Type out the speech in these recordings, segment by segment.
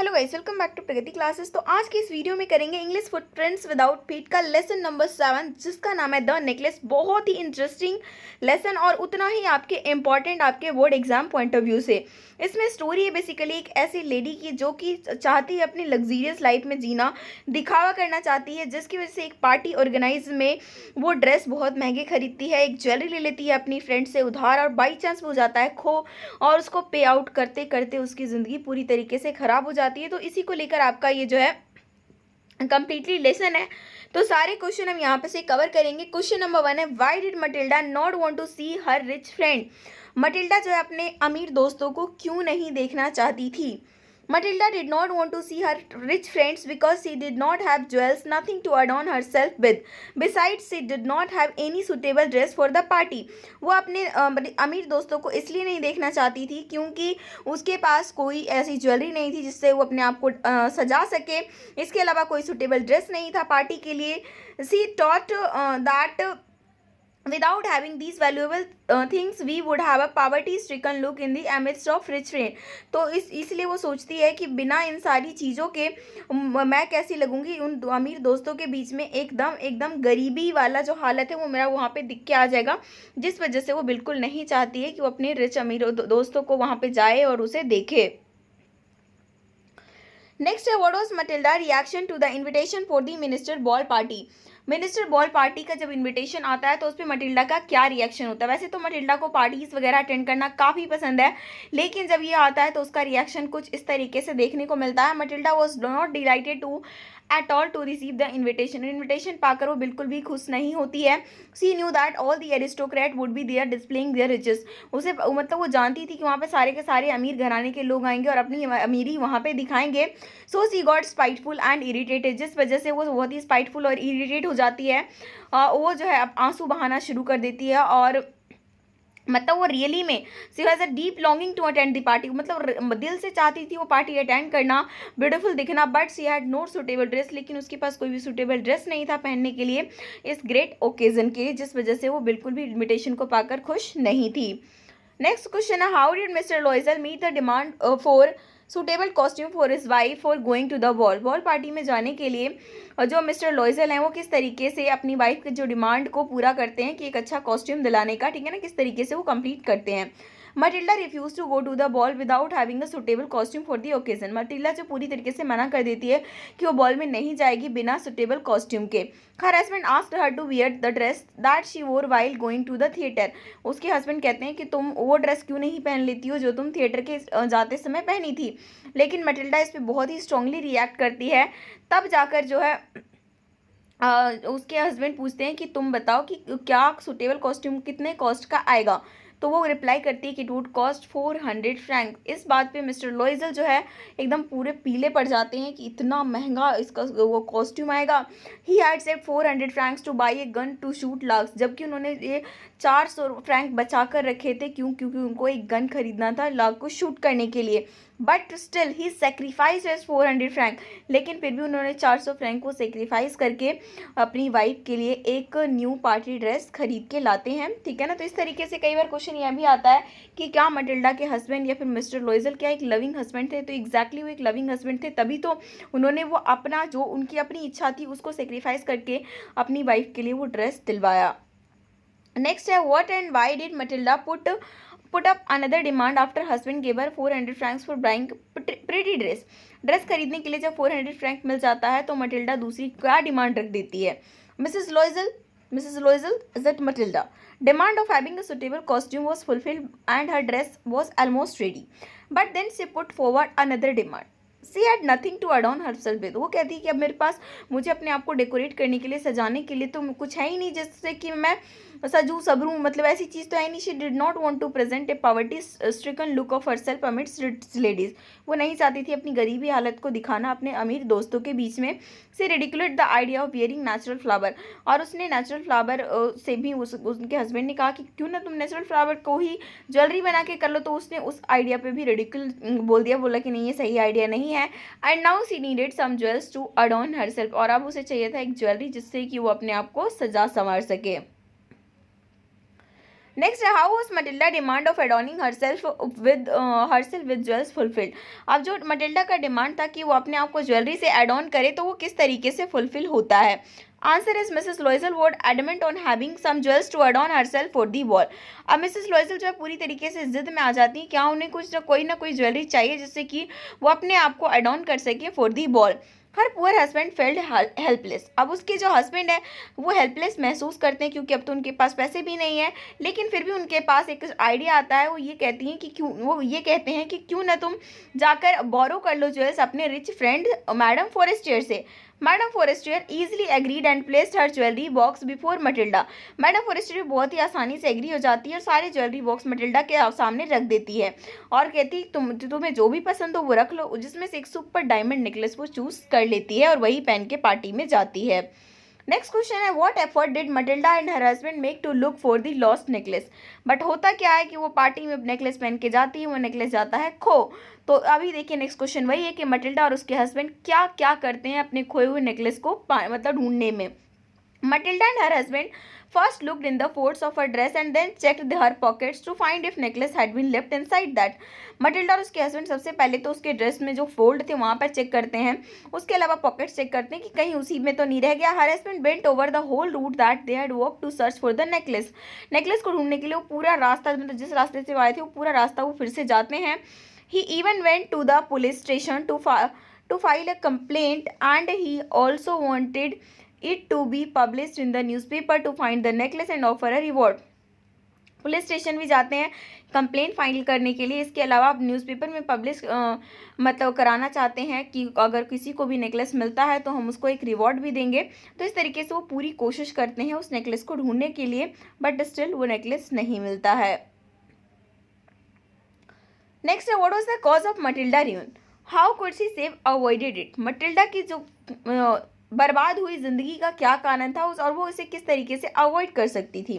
Hello guys, welcome back to Pragati classes. तो आज की इस वीडियो में करेंगे इंग्लिश फुटप्रिंट्स विदाउट फीट का लेसन नंबर 7, जिसका नाम है द नेकलेस। बहुत ही इंटरेस्टिंग लेसन और उतना ही आपके इम्पॉर्टेंट आपके board exam point of view से। इसमें स्टोरी है बेसिकली एक ऐसी लेडी की जो कि चाहती है अपनी लग्जीरियस लाइफ में जीना, दिखावा करना चाहती है, जिसकी वजह से एक पार्टी ऑर्गेनाइज में वो ड्रेस बहुत महंगे खरीदती है, एक ज्वेलरी ले लेती है अपनी फ्रेंड से उधार और बाई चांस वो जाता है खो और उसको पे आउट करते करते उसकी ज़िंदगी पूरी तरीके से ख़राब हो जाती है। तो इसी को लेकर आपका ये जो है कंप्लीटली लेसन है। तो सारे क्वेश्चन हम यहाँ पे से कवर करेंगे। क्वेश्चन नंबर 1 है, why did Matilda not want to see her rich friend. Matilda जो है अपने अमीर दोस्तों को क्यों नहीं देखना चाहती थी। Matilda did not want to see her rich friends because she did not have jewels, nothing to adorn herself with. Besides, she did not have any suitable dress for the party. वो अपने अमीर दोस्तों को इसलिए नहीं देखना चाहती थी क्योंकि उसके पास कोई ऐसी ज्वेलरी नहीं थी जिससे वो अपने आप को सजा सके। इसके अलावा कोई सुटेबल ड्रेस नहीं था पार्टी के लिए। She thought that without having these valuable things we would have a poverty stricken look in the midst of rich friend. तो इसलिए वो सोचती है कि बिना इन सारी चीज़ों के मैं कैसी लगूंगी उन अमीर दोस्तों के बीच में, एकदम गरीबी वाला जो हालत है वो मेरा वहाँ पे दिख के आ जाएगा, जिस वजह से वो बिल्कुल नहीं चाहती है कि वो अपने रिच अमीर दोस्तों को वहाँ पे जाए और उसे देखे। नेक्स्ट है, what was Matilda reaction to the invitation for the minister ball party. Minister ball party का जब इनविटेशन आता है तो उस पर मटिल्डा का क्या रिएक्शन होता है। वैसे तो मटिल्डा को पार्टीज वगैरह अटेंड करना काफ़ी पसंद है, लेकिन जब ये आता है तो उसका रिएक्शन कुछ इस तरीके से देखने को मिलता है। Matilda was not delighted to at all to receive the invitation पाकर वो बिल्कुल भी खुश नहीं होती है। She knew that all the aristocrat would be there displaying their riches. उसे मतलब वो जानती थी कि वहाँ पे सारे के सारे अमीर घराने के लोग आएंगे और अपनी अमीरी वहाँ पे दिखाएंगे। सो सी गॉट स्पाइटफुल एंड इरिटेटेड, जिस वजह से वो बहुत ही स्पाइटफुल और इरिटेट हो जाती है। वो जो है आंसू बहाना शुरू कर देती है और मतलब वो रियली में she has a deep longing to attend the party. मतलब दिल से चाहती थी वो पार्टी अटेंड करना, ब्यूटीफुल दिखना, but she had no suitable dress. लेकिन उसके पास कोई भी सुटेबल ड्रेस नहीं था पहनने के लिए इस ग्रेट ओकेजन के लिए, जिस वजह से वो बिल्कुल भी इन्विटेशन को पाकर खुश नहीं थी। नेक्स्ट क्वेश्चन है, how did mister Loisel meet the demand for suitable costume for his wife for going to the ball. Ball party में जाने के लिए जो मिस्टर लॉयजल हैं वो किस तरीके से अपनी वाइफ के जो डिमांड को पूरा करते हैं कि एक अच्छा कॉस्ट्यूम दिलाने का, ठीक है ना, किस तरीके से वो कंप्लीट करते हैं। Matilda refuse to go to the ball without having a suitable costume for the occasion. Matilda जो पूरी तरीके से मना कर देती है कि वो बॉल में नहीं जाएगी बिना सुटेबल कॉस्ट्यूम के। Her husband asked her to wear the dress that she wore while going to the theatre. उसके हस्बैंड कहते हैं कि तुम वो ड्रेस क्यों नहीं पहन लेती हो जो तुम थिएटर के जाते समय पहनी थी। लेकिन मटिल्डा इस पर बहुत ही स्ट्रांगली रिएक्ट करती है। तब जाकर जो है उसके हस्बैंड पूछते हैं कि तुम बताओ कि क्या सुटेबल कॉस्ट्यूम कितने कॉस्ट का आएगा। तो वो रिप्लाई करती है कि इट वुड कॉस्ट 400 फ्रैंक। इस बात पे मिस्टर लॉयजल जो है एकदम पूरे पीले पड़ जाते हैं कि इतना महंगा इसका वो कॉस्ट्यूम आएगा। He had saved 400 francs to buy a gun to shoot larks, जबकि उन्होंने ये 400 फ्रैंक बचा कर रखे थे क्योंकि उनको एक गन खरीदना था लार्क को शूट करने के लिए। But still he sacrifice as 400 franc, लेकिन फिर भी उन्होंने 400 फ्रैंक को सेक्रीफाइस करके अपनी वाइफ के लिए एक न्यू पार्टी ड्रेस खरीद के लाते हैं, ठीक है ना। तो इस तरीके से कई बार क्वेश्चन यह भी आता है कि क्या मटिल्डा के हस्बैंड या फिर मिस्टर लॉयजल क्या एक लविंग हस्बैंड थे। तो एग्जैक्टली वो एक लविंग हस्बैंड थे, तभी तो उन्होंने वो अपना जो उनकी अपनी इच्छा थी उसको सेक्रीफाइस करके अपनी वाइफ के लिए वो ड्रेस दिलवाया। नेक्स्ट है, what and why did Matilda put up another demand after husband gave her 400 francs for buying pretty dress। Dress खरीदने के लिए जब 400 फ्रैंक मिल जाता है तो मटिल्डा दूसरी क्या डिमांड रख देती है। Mrs Loisel is that Matilda demand of having a suitable costume was fulfilled and her dress was almost ready, but then she put forward another demand. She had nothing to adorn herself with. वो कहती है कि अब मेरे पास मुझे अपने आप को डेकोरेट करने के लिए, सजाने के लिए तो कुछ है ही नहीं जिससे कि मैं सजू सबरूं, मतलब ऐसी चीज़ तो है नहीं। She did not want to present a poverty stricken look of herself amidst rich ladies. वो नहीं चाहती थी अपनी गरीबी हालत को दिखाना अपने अमीर दोस्तों के बीच में। She ridiculed the idea of wearing natural flower, और उसने नेचुरल फ्लावर से भी उनके हस्बैंड ने कहा कि क्यों ना तुम नेचुरल फ्लावर को ही ज्वेलरी बना के कर लो। तो उसने उस आइडिया पे भी रिडिकुल बोल दिया, बोला कि नहीं ये सही आइडिया नहीं है। And now she needed some jewels to adorn herself, और अब उसे चाहिए था एक ज्वेलरी जिससे कि वो अपने आप को सजा संवार सके। Next, how was Matilda demand of adorning herself with jewels fulfilled. अब जो मटिल्डा का डिमांड था कि वो अपने आप को ज्वेलरी से एड ऑन करे, तो वो किस तरीके से फुलफिल होता है। Answer is Mrs Loisel would adamant on having some jewels to adorn herself for the ball. अब मिसेस लोइजल जो है पूरी तरीके से जिद में आ जाती है, क्या उन्हें कोई ना कोई ज्वेलरी चाहिए जिससे कि वो अपने आप को एडॉर्न कर सके for the ball. Her poor husband failed helpless. अब उसके जो हस्बैंड है वो हेल्पलेस महसूस करते हैं, क्योंकि अब तो उनके पास पैसे भी नहीं है, लेकिन फिर भी उनके पास एक आइडिया आता है। वो ये कहते हैं कि क्यों ना तुम जाकर बोरो कर लो ज्वेल्स अपने रिच फ्रेंड मैडम फॉरेस्टियर से। Madam Forestier easily agreed and placed her jewellery box before Matilda. Madam Forestier बहुत ही आसानी से एग्री हो जाती है और सारे ज्वेलरी बॉक्स मटिल्डा के सामने रख देती है और कहती तुम्हें जो भी पसंद हो वो रख लो, जिसमें से एक सुपर डायमंड नेकलेस वो चूज कर लेती है और वही पहन के पार्टी में जाती है। नेक्स्ट क्वेश्चन है, what effort did Matilda and her husband make to look for the lost necklace. But होता क्या है कि वो पार्टी में नेकलेस पहन के जाती है, वो नेकलेस जाता है खो। तो अभी देखिए नेक्स्ट क्वेश्चन वही है कि मटिल्डा और उसके हस्बैंड क्या क्या करते हैं अपने खोए हुए नेकलेस को मतलब ढूंढने में। Matilda and her husband first looked in the folds of her dress and then checked her pockets to find if necklace had been left inside that. Matilda और उसके हस्बैंड सबसे पहले तो उसके ड्रेस में जो फोल्ड थे वहाँ पर चेक करते हैं, उसके अलावा पॉकेट्स चेक करते हैं कि कहीं उसी में तो नहीं रह गया। Her husband went over the whole route that they had walk to search for the necklace. Necklace को ढूंढने के लिए वो पूरा रास्ता, मतलब जिस रास्ते से आए थे वो पूरा रास्ता वो फिर से जाते हैं। He even went to the police station to file a complaint and he also wanted it to be published in the newspaper to find the necklace and offer a reward. Police station भी जाते हैं complaint file करने के लिए। इसके अलावा आप newspaper में पब्लिश मतलब कराना चाहते हैं कि अगर किसी को भी नेकलेस मिलता है तो हम उसको एक रिवॉर्ड भी देंगे। तो इस तरीके से वो पूरी कोशिश करते हैं उस नेकलेस को ढूंढने के लिए, बट स्टिल वो नेकलेस नहीं मिलता है। नेक्स्ट है, what was the cause of Matilda ruin? How could she save avoided it. Matilda की जो बर्बाद हुई जिंदगी का क्या कारण था और वो इसे किस तरीके से अवॉइड कर सकती थी।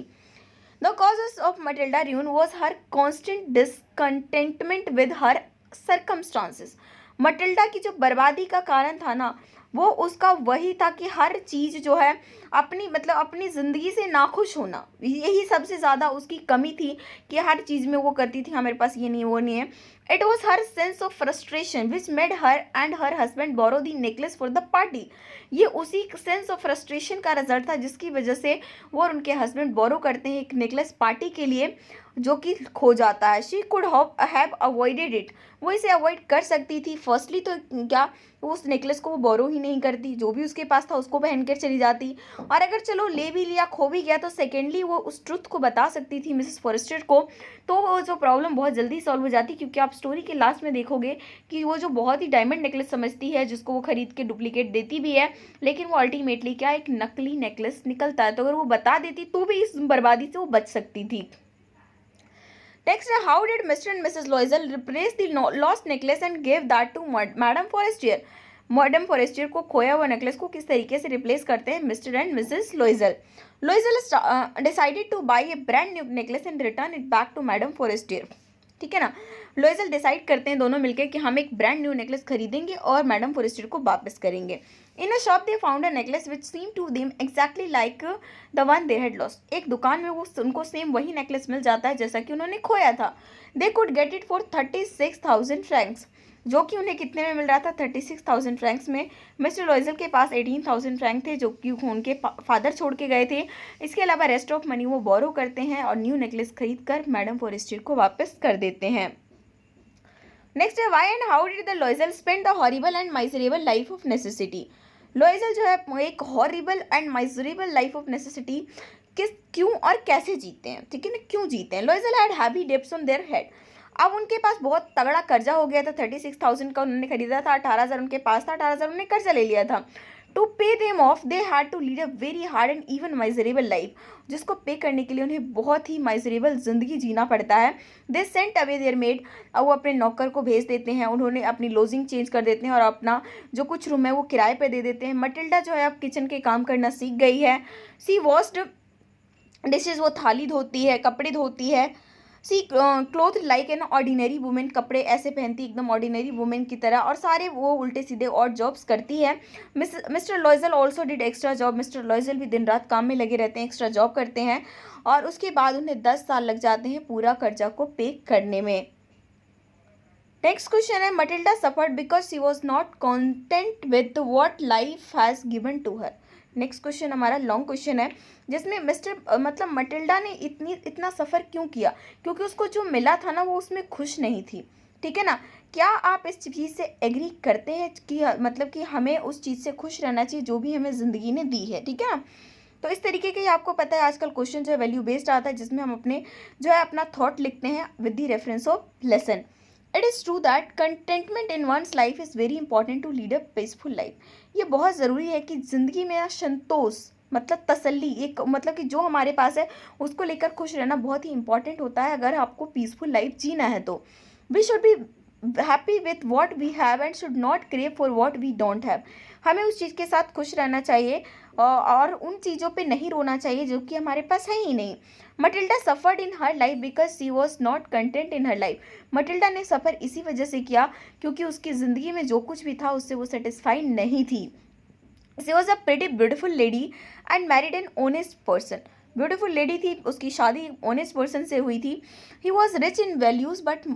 The causes of Matilda ruin was her constant discontentment with her circumstances. Matilda की जो बर्बादी का कारण था ना, वो उसका वही था कि हर चीज़ जो है अपनी ज़िंदगी से नाखुश होना, यही सबसे ज़्यादा उसकी कमी थी कि हर चीज़ में वो करती थी हाँ मेरे पास ये नहीं वो नहीं है। It was her sense of frustration which made her and her husband borrow the necklace for the party. ये उसी सेंस ऑफ फ्रस्ट्रेशन का रिजल्ट था जिसकी वजह से वो और उनके हस्बैंड बोरो करते हैं एक नेकलेस पार्टी के लिए, जो कि खो जाता है। She could have avoided it. वो इसे अवॉइड कर सकती थी। फर्स्टली तो क्या वो उस नेकलेस को वो बोरो ही नहीं करती, जो भी उसके पास था उसको पहन कर चली जाती, और अगर चलो ले भी लिया खो भी गया तो सेकेंडली वो उस ट्रुथ को बता सकती थी मिसेस फॉरेस्टर को, तो वो जो प्रॉब्लम बहुत जल्दी सॉल्व हो जाती। क्योंकि आप स्टोरी के लास्ट में देखोगे कि वो जो बहुत ही डायमंड नेकलेस समझती है जिसको वो खरीद के डुप्लीकेट देती भी है, लेकिन वो अल्टीमेटली क्या एक नकली नेकलेस निकलता है। तो अगर वो बता देती तो भी इस बर्बादी से वो बच सकती थी। Next, how did Mr. and Mrs. Loisel replace the lost necklace and gave that to Madam Forestier? Madam Forestier को खोया हुआ नेकलेस को किस तरीके से रिप्लेस करते हैं Mr and Mrs Loisel. Loisel decided to buy a brand new necklace and return it back to madam Forestier. ठीक है ना, लोइजल डिसाइड करते हैं दोनों मिलकर कि हम एक ब्रांड न्यू नेकलेस खरीदेंगे और मैडम फॉरेस्टियर को वापस करेंगे। In a shop they found a necklace which seem to them exactly like the one they had lost. एक दुकान में वो उनको सेम वही नेकलेस मिल जाता है जैसा कि उन्होंने खोया था। They could get it for 36,000 Franks, जो कि उन्हें कितने में मिल रहा था 36,000 फ्रैंक्स में। मिस्टर लॉइजल के पास 18,000 फ्रैंक थे जो कि उनके फादर छोड़ के गए थे। इसके अलावा रेस्ट ऑफ मनी वो बोरो करते हैं और न्यू नेकलेस खरीद कर मैडम फॉरेस्टियर को वापस कर देते हैं। नेक्स्ट है, why and how did the लॉइजल spend the horrible and miserable life of necessity. लॉइजल जो है एक horrible and miserable life of necessity क्यों और कैसे जीते हैं, ठीक है ना, क्यों जीते हैं। लॉइजल had heavy debts on their head. अब उनके पास बहुत तगड़ा कर्जा हो गया था। 36,000 का उन्होंने खरीदा था, 18,000 उनके पास था, 18,000 उन्होंने कर्जा ले लिया था। To pay them off they had to lead a very hard and even miserable life, जिसको पे करने के लिए उन्हें बहुत ही माइजरेबल जिंदगी जीना पड़ता है। They sent away their maid, अब वो अपने नौकर को भेज देते हैं, उन्होंने अपनी लॉजिंग चेंज कर देते हैं और अपना जो कुछ रूम है वो किराए पे दे देते हैं। मटिल्डा जो है अब किचन के काम करना सीख गई है। सी वॉश्ड डिशेज, वो थाली धोती है, कपड़े धोती है, she cloth like an ordinary women, कपड़े ऐसे पहनती एकदम ऑर्डिनरी वुमेन की तरह, और सारे वो उल्टे सीधे और जॉब्स करती है। Mister लॉयजल also did extra job, mister लॉयजल भी दिन रात काम में लगे रहते हैं, एक्स्ट्रा जॉब करते हैं, और उसके बाद उन्हें 10 साल लग जाते हैं पूरा कर्जा को पे करने में। नेक्स्ट क्वेश्चन है, Matilda suffered because she was not content with what life has given to her. Next question हमारा लॉन्ग क्वेश्चन है, जिसमें मटिल्डा ने इतना सफ़र क्यों किया, क्योंकि उसको जो मिला था ना वो उसमें खुश नहीं थी। ठीक है ना, क्या आप इस चीज़ से एग्री करते हैं कि हमें उस चीज़ से खुश रहना चाहिए जो भी हमें ज़िंदगी ने दी है। ठीक है ना, तो इस तरीके के आपको पता है आजकल क्वेश्चन जो है वैल्यू बेस्ड आता है, जिसमें हम अपना थॉट लिखते हैं with the reference of lesson. It is true that contentment in one's life is very important to lead a peaceful life. ये बहुत ज़रूरी है कि ज़िंदगी में संतोष तसल्ली, एक कि जो हमारे पास है उसको लेकर खुश रहना बहुत ही इंपॉर्टेंट होता है अगर आपको पीसफुल लाइफ जीना है तो। We should be happy with what we have and should not crave for what we don't have. हमें उस चीज़ के साथ खुश रहना चाहिए और उन चीज़ों पे नहीं रोना चाहिए जो कि हमारे पास है ही नहीं। Matilda suffered in her life because she was not content in her life. Matilda ने सफ़र इसी वजह से किया क्योंकि उसकी ज़िंदगी में जो कुछ भी था उससे वो सेटिस्फाइड नहीं थी। She was a pretty beautiful lady and married an honest person. Beautiful lady थी, उसकी शादी ऑनेस्ट पर्सन से हुई थी। He was rich in values but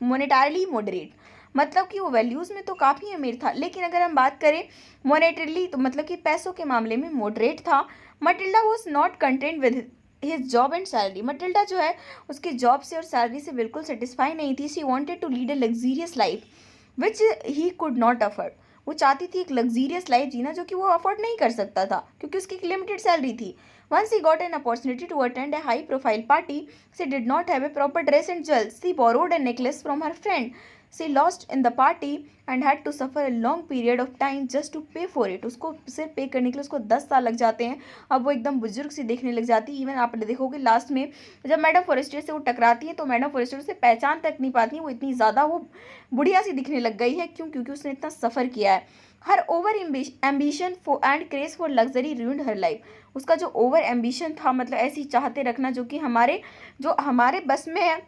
monetarily moderate, कि वो वैल्यूज़ में तो काफ़ी अमीर था, लेकिन अगर हम बात करें मोनेटरली तो कि पैसों के मामले में मॉडरेट था। Matilda was not content with his job and salary. Matilda जो है उसकी जॉब से और सैलरी से बिल्कुल सेटिस्फाई नहीं थी। She wanted to lead a luxurious life which he could not afford. वो चाहती थी एक लग्जीरियस लाइफ जीना जो कि वो अफोर्ड नहीं कर सकता था क्योंकि उसकी एक लिमिटेड सैलरी थी। Once he got an opportunity to attend a high-profile party, she did not have a proper dress and jewels. She borrowed a necklace from her friend. She lost in the party and had to suffer a long period of time just to pay for it. उसको सिर्फ पे करने के लिए उसको 10 साल लग जाते हैं। अब वो एकदम बुजुर्ग सी देखने लग जाती है। इवन आप देखोगे लास्ट में जब मैडम फॉरेस्टर से वो टकराती है तो मैडम फॉरेस्टर से पहचान तक नहीं पाती है, वो इतनी ज़्यादा वो बुढ़िया सी दिखने लग गई है। क्यों? क्योंकि उसने इतना सफ़र किया है। Her over ambition and craze for luxury ruined her life. उसका जो ओवर एम्बिशन था ऐसी चाहते रखना जो हमारे बस में है,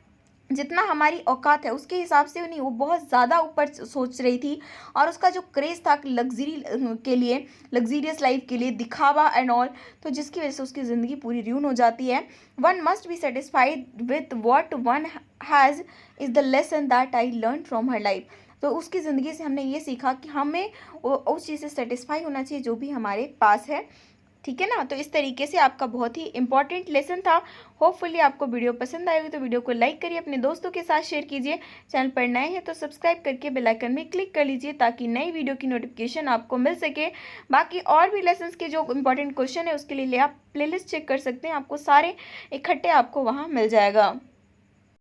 जितना हमारी औकात है उसके हिसाब से नहीं, वो बहुत ज़्यादा ऊपर सोच रही थी। और उसका जो क्रेज़ था लग्जरी के लिए, लग्जीरियस लाइफ के लिए, दिखावा एंड ऑल, तो जिसकी वजह से उसकी ज़िंदगी पूरी र्यून हो जाती है। One must be satisfied with what one has is the lesson that I learn from her life. तो उसकी ज़िंदगी से हमने ये सीखा कि हमें उस चीज़ से सेटिस्फाई होना चाहिए जो भी हमारे पास है। ठीक है ना, तो इस तरीके से आपका बहुत ही इंपॉर्टेंट लेसन था। होपफुली आपको वीडियो पसंद आएगी तो वीडियो को लाइक करिए, अपने दोस्तों के साथ शेयर कीजिए। चैनल पर नए हैं तो सब्सक्राइब करके बेल आइकन में क्लिक कर लीजिए ताकि नई वीडियो की नोटिफिकेशन आपको मिल सके। बाकी और भी लेसन्स के जो इंपॉर्टेंट क्वेश्चन है उसके लिए आप प्लेलिस्ट चेक कर सकते हैं, आपको सारे इकट्ठे आपको वहाँ मिल जाएगा।